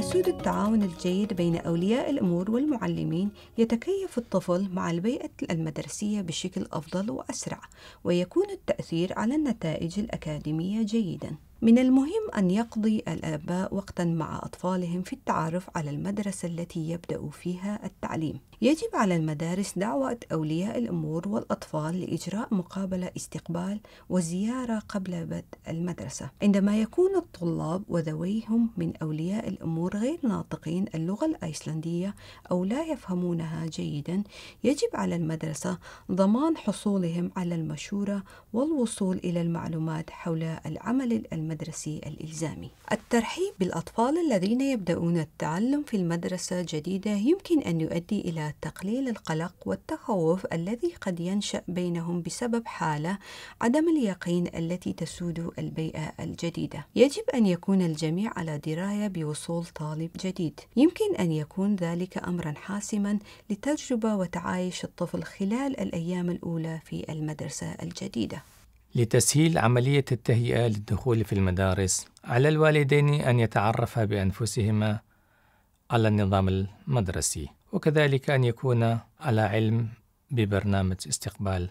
يسود التعاون الجيد بين أولياء الأمور والمعلمين، يتكيف الطفل مع البيئة المدرسية بشكل أفضل وأسرع، ويكون التأثير على النتائج الأكاديمية جيداً. من المهم أن يقضي الآباء وقتاً مع أطفالهم في التعرف على المدرسة التي يبدأ فيها التعليم. يجب على المدارس دعوة أولياء الأمور والأطفال لإجراء مقابلة استقبال وزيارة قبل بدء المدرسة. عندما يكون الطلاب وذويهم من أولياء الأمور غير ناطقين اللغة الأيسلندية أو لا يفهمونها جيداً، يجب على المدرسة ضمان حصولهم على المشورة والوصول إلى المعلومات حول العمل المدرسي الإلزامي. الترحيب بالأطفال الذين يبدأون التعلم في المدرسة جديدة يمكن أن يؤدي إلى تقليل القلق والتخوف الذي قد ينشأ بينهم بسبب حالة عدم اليقين التي تسود البيئة الجديدة. يجب أن يكون الجميع على دراية بوصول طالب جديد. يمكن أن يكون ذلك أمرا حاسما لتجربة وتعايش الطفل خلال الأيام الأولى في المدرسة الجديدة. لتسهيل عملية التهيئة للدخول في المدارس، على الوالدين أن يتعرفا بأنفسهما على النظام المدرسي، وكذلك أن يكون على علم ببرنامج استقبال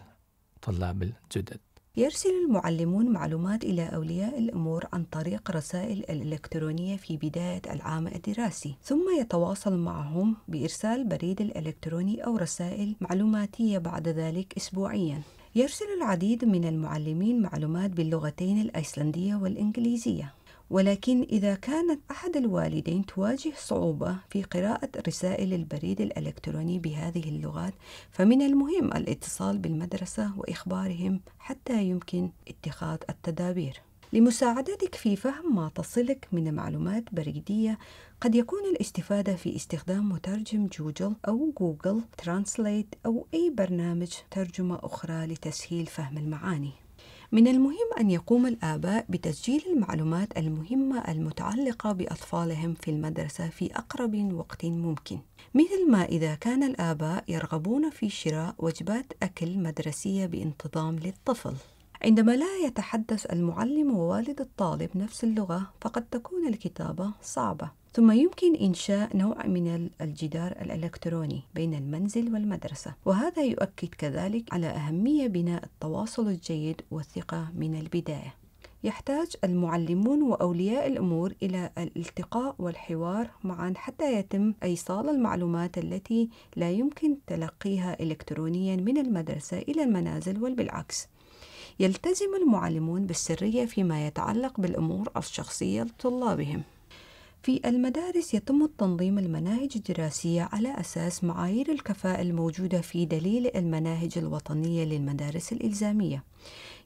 طلاب الجدد. يرسل المعلمون معلومات إلى أولياء الأمور عن طريق رسائل الإلكترونية في بداية العام الدراسي، ثم يتواصل معهم بإرسال بريد الإلكتروني أو رسائل معلوماتية بعد ذلك أسبوعياً. يرسل العديد من المعلمين معلومات باللغتين الأيسلندية والإنجليزية، ولكن إذا كانت أحد الوالدين تواجه صعوبة في قراءة رسائل البريد الإلكتروني بهذه اللغات، فمن المهم الاتصال بالمدرسة وإخبارهم حتى يمكن اتخاذ التدابير. لمساعدتك في فهم ما تصلك من معلومات بريدية، قد يكون الاستفادة في استخدام مترجم جوجل ترانسليت أو أي برنامج ترجمة أخرى لتسهيل فهم المعاني. من المهم أن يقوم الآباء بتسجيل المعلومات المهمة المتعلقة بأطفالهم في المدرسة في أقرب وقت ممكن، مثل ما إذا كان الآباء يرغبون في شراء وجبات أكل مدرسية بانتظام للطفل. عندما لا يتحدث المعلم ووالد الطالب نفس اللغة، فقد تكون الكتابة صعبة، ثم يمكن إنشاء نوع من الجدار الإلكتروني بين المنزل والمدرسة، وهذا يؤكد كذلك على أهمية بناء التواصل الجيد والثقة من البداية. يحتاج المعلمون وأولياء الأمور إلى الالتقاء والحوار معا حتى يتم إيصال المعلومات التي لا يمكن تلقيها إلكترونيا من المدرسة إلى المنازل والبالعكس. يلتزم المعلمون بالسرية فيما يتعلق بالأمور الشخصية لطلابهم. في المدارس يتم تنظيم المناهج الدراسية على أساس معايير الكفاءة الموجودة في دليل المناهج الوطنية للمدارس الإلزامية.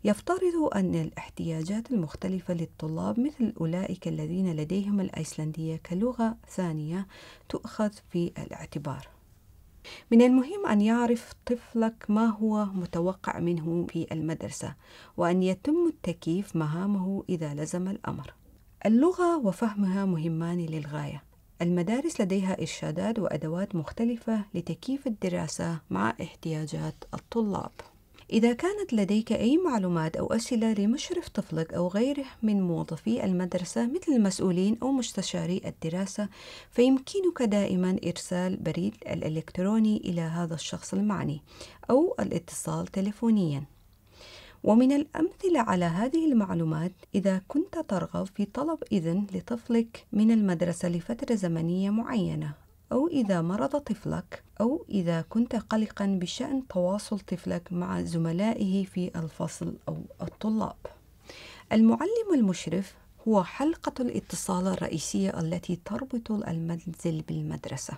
يفترض أن الاحتياجات المختلفة للطلاب مثل أولئك الذين لديهم الأيسلندية كلغة ثانية تؤخذ في الاعتبار. من المهم أن يعرف طفلك ما هو متوقع منه في المدرسة، وأن يتم التكييف مهامه إذا لزم الأمر. اللغة وفهمها مهمان للغاية. المدارس لديها إرشادات وأدوات مختلفة لتكييف الدراسة مع احتياجات الطلاب. إذا كانت لديك أي معلومات أو أسئلة لمشرف طفلك أو غيره من موظفي المدرسة مثل المسؤولين أو مستشاري الدراسة، فيمكنك دائما إرسال بريد الإلكتروني إلى هذا الشخص المعني أو الاتصال تلفونيا. ومن الأمثلة على هذه المعلومات، إذا كنت ترغب في طلب إذن لطفلك من المدرسة لفترة زمنية معينة، أو إذا مرض طفلك، أو إذا كنت قلقا بشأن تواصل طفلك مع زملائه في الفصل أو الطلاب. المعلم المشرف هو حلقة الاتصال الرئيسية التي تربط المنزل بالمدرسة،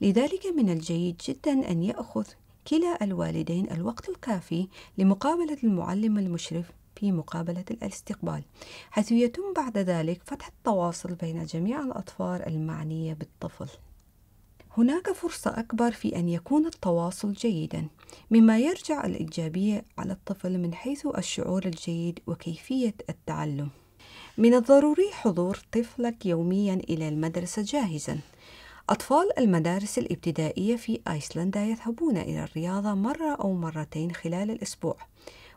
لذلك من الجيد جدا أن يأخذ كلا الوالدين الوقت الكافي لمقابلة المعلم المشرف في مقابلة الاستقبال، حيث يتم بعد ذلك فتح التواصل بين جميع الأطفال المعنية بالطفل. هناك فرصة أكبر في أن يكون التواصل جيدا، مما يرجع الإيجابية على الطفل من حيث الشعور الجيد وكيفية التعلم. من الضروري حضور طفلك يوميا إلى المدرسة جاهزا. أطفال المدارس الابتدائية في أيسلندا يذهبون إلى الرياضة مرة أو مرتين خلال الأسبوع،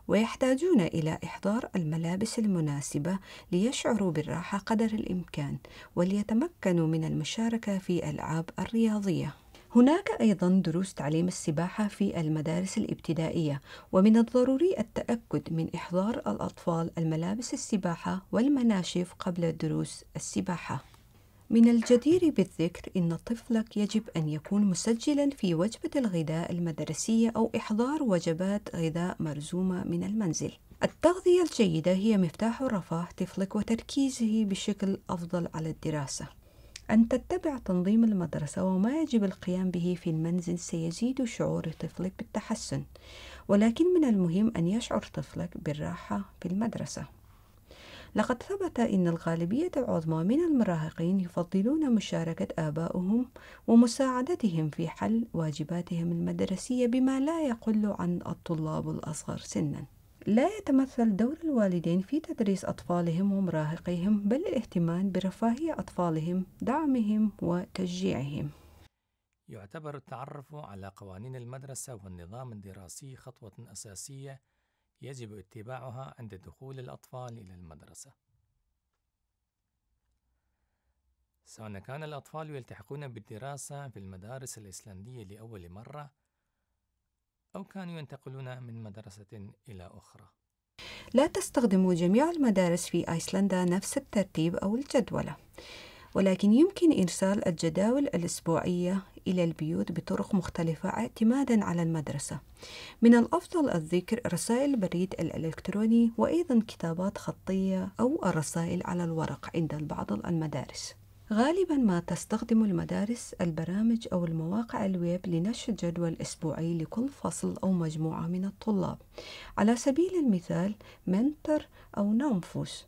ويحتاجون إلى إحضار الملابس المناسبة ليشعروا بالراحة قدر الإمكان وليتمكنوا من المشاركة في الألعاب الرياضية. هناك أيضا دروس تعليم السباحة في المدارس الابتدائية، ومن الضروري التأكد من إحضار الأطفال الملابس السباحة والمناشف قبل دروس السباحة. من الجدير بالذكر إن طفلك يجب أن يكون مسجلا في وجبة الغذاء المدرسية أو إحضار وجبات غذاء مرزومة من المنزل. التغذية الجيدة هي مفتاح رفاه طفلك وتركيزه بشكل أفضل على الدراسة. أن تتبع تنظيم المدرسة وما يجب القيام به في المنزل سيزيد شعور طفلك بالتحسن، ولكن من المهم أن يشعر طفلك بالراحة في المدرسة. لقد ثبت أن الغالبية العظمى من المراهقين يفضلون مشاركة آبائهم ومساعدتهم في حل واجباتهم المدرسية بما لا يقل عن الطلاب الأصغر سناً. لا يتمثل دور الوالدين في تدريس أطفالهم ومراهقيهم، بل الاهتمام برفاهية أطفالهم، دعمهم وتشجيعهم. يعتبر التعرف على قوانين المدرسة والنظام الدراسي خطوة أساسية يجب اتباعها عند دخول الأطفال إلى المدرسة. سواء كان الأطفال يلتحقون بالدراسة في المدارس الإسلندية لأول مرة أو كانوا ينتقلون من مدرسة إلى أخرى. لا تستخدم جميع المدارس في أيسلندا نفس الترتيب أو الجدولة، ولكن يمكن إرسال الجداول الأسبوعية إلى البيوت بطرق مختلفة اعتماداً على المدرسة. من الأفضل الذكر رسائل البريد الإلكتروني وأيضاً كتابات خطية أو الرسائل على الورق عند بعض المدارس. غالباً ما تستخدم المدارس البرامج أو المواقع الويب لنشر جدول أسبوعي لكل فصل أو مجموعة من الطلاب، على سبيل المثال منتر أو نامفوس.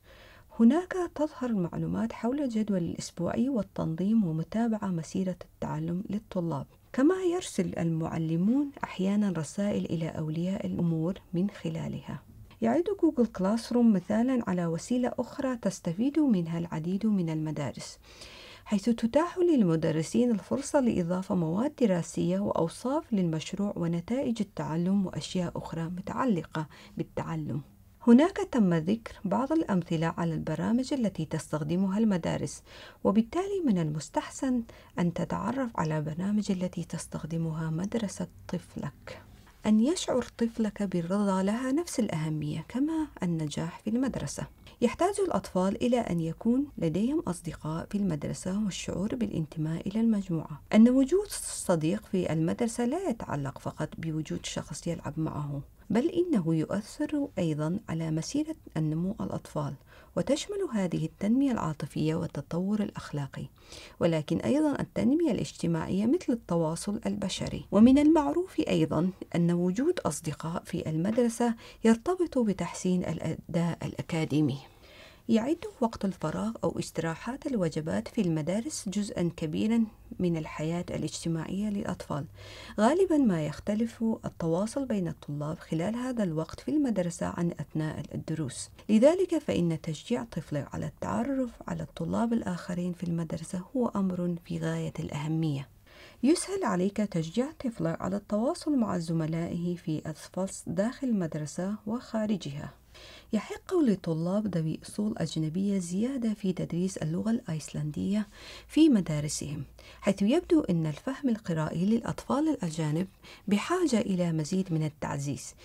هناك تظهر المعلومات حول الجدول الأسبوعي والتنظيم ومتابعة مسيرة التعلم للطلاب. كما يرسل المعلمون أحيانا رسائل إلى أولياء الأمور من خلالها. يعد جوجل كلاس روم مثالا على وسيلة أخرى تستفيد منها العديد من المدارس، حيث تتاح للمدرسين الفرصة لإضافة مواد دراسية وأوصاف للمشروع ونتائج التعلم وأشياء أخرى متعلقة بالتعلم. هناك تم ذكر بعض الأمثلة على البرامج التي تستخدمها المدارس، وبالتالي من المستحسن أن تتعرف على البرامج التي تستخدمها مدرسة طفلك. أن يشعر طفلك بالرضا لها نفس الأهمية كما النجاح في المدرسة. يحتاج الأطفال إلى أن يكون لديهم أصدقاء في المدرسة والشعور بالانتماء إلى المجموعة. أن وجود صديق في المدرسة لا يتعلق فقط بوجود شخص يلعب معه، بل إنه يؤثر أيضاً على مسيرة النمو الأطفال، وتشمل هذه التنمية العاطفية والتطور الأخلاقي، ولكن أيضاً التنمية الاجتماعية مثل التواصل البشري. ومن المعروف أيضاً أن وجود أصدقاء في المدرسة يرتبط بتحسين الأداء الأكاديمي. يعد وقت الفراغ أو استراحات الوجبات في المدارس جزءاً كبيراً من الحياة الاجتماعية للأطفال. غالباً ما يختلف التواصل بين الطلاب خلال هذا الوقت في المدرسة عن أثناء الدروس. لذلك فإن تشجيع طفلك على التعرف على الطلاب الآخرين في المدرسة هو أمر في غاية الأهمية. يسهل عليك تشجيع طفلك على التواصل مع زملائه في الفصل داخل المدرسة وخارجها. يحق لطلاب ذوي أصول أجنبية زيادة في تدريس اللغة الأيسلندية في مدارسهم، حيث يبدو أن الفهم القرائي للأطفال الأجانب بحاجة إلى مزيد من التعزيز.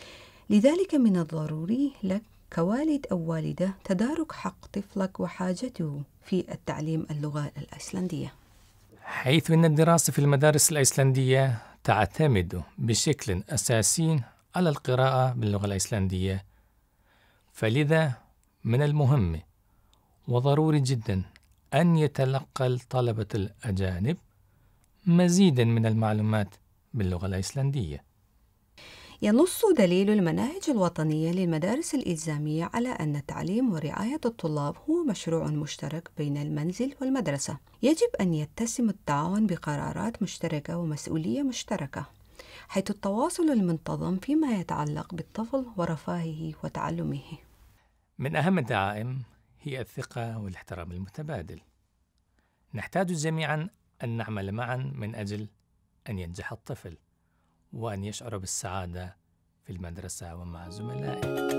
لذلك من الضروري لك كوالد أو والدة تدارك حق طفلك وحاجته في التعليم اللغة الأيسلندية، حيث أن الدراسة في المدارس الأيسلندية تعتمد بشكل أساسي على القراءة باللغة الأيسلندية، فلذا من المهم وضروري جدا أن يتلقى الطلبة الأجانب مزيدا من المعلومات باللغة الأيسلندية. ينص دليل المناهج الوطنية للمدارس الإلزامية على أن التعليم ورعاية الطلاب هو مشروع مشترك بين المنزل والمدرسة. يجب أن يتسم التعاون بقرارات مشتركة ومسؤولية مشتركة، حيث التواصل المنتظم فيما يتعلق بالطفل ورفاهه وتعلمه. من أهم الدعائم هي الثقة والاحترام المتبادل. نحتاج جميعا أن نعمل معا من أجل أن ينجح الطفل وأن يشعر بالسعادة في المدرسة ومع زملائه.